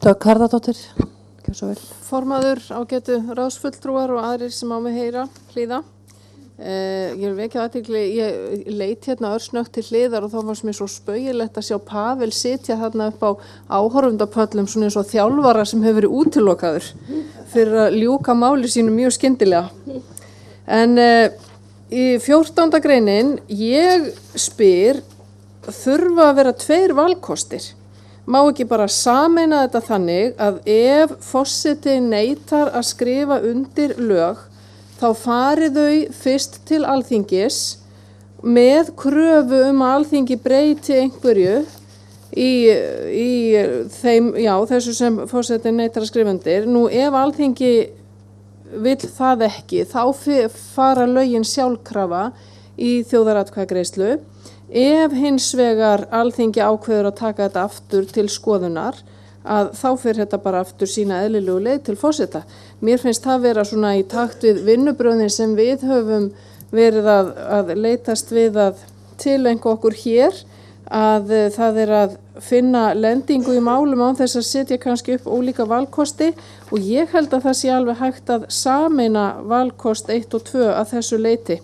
Dögg Harðardóttir, gjör svo vel. Formaður ágætu ráðsfulltrúar og aðrir sem á mig heyra, hlýða. Ég vil vekja athygli, ég leit hérna örsnögt til hliðar og þá fannst mér svo spaugilegt að sjá Pavel sitja þarna upp á áhorfendapöllum svona eins og þjálfara sem hefur verið útilokaður fyrir að ljúka máli sínu mjög skyndilega. En í 14. greinin, ég spyr, þurfa að vera 2 valkostir. Má ekki bara sameina þetta þannig að ef forseti neitar að skrifa undir lög, þá fari þau fyrst til Alþingis með kröfu að Alþingi breyti einhverju í þeim, þessu sem forseti neitar að skrifa undir. Nú ef Alþingi vill það ekki, þá fara lögin sjálfkrafa í þjóðaratkvæðagreiðslu. Ef hins vegar Alþingi ákveður að taka þetta aftur til skoðunar, að þá fyrir þetta bara aftur sína eðlilegu leið til forseta. Mér finnst það vera svona í takt við vinnubröðin sem við höfum verið að leitast við að tileinka okkur hér, að það að finna lendingu í málum án þess að setja kannski upp ólíka valkosti og ég held að það sé alveg hægt að sameina valkost 1 og 2 að þessu leiti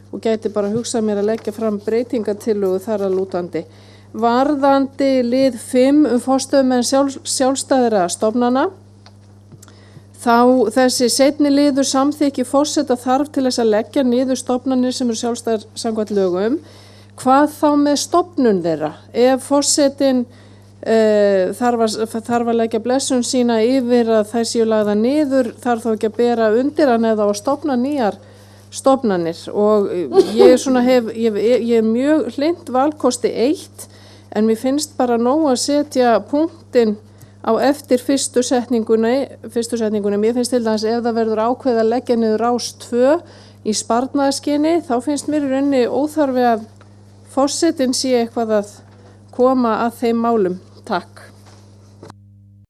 og gæti bara hugsað mér að leggja fram breytingatillögu þar að lútandi. Varðandi lið 5 forstöðumenn sjálfstæðra stofnana, þá þessi seinni liður samþykki forseta þarf til þess að leggja niður stofnanir sem eru sjálfstæðar samkvæmt lögum. Hvað þá með stofnun þeirra? Ef forsetinn þarf að leggja blessun sína yfir að þær séu lagða niður, þarf þá ekki að bera undir hann eða að stofna nýjar stofnanir og ég er mjög hlynnt valkosti 1 en mér finnst bara nóg að setja punktinn á eftir fyrstu setningunni. Mér finnst til dæmis ef það verður ákveðið að leggja niður Rás 2 í sparnaðarskyni, þá finnst mér í rauninni óþarfi að forsetinn sé eitthvað að koma að þeim málum. Takk.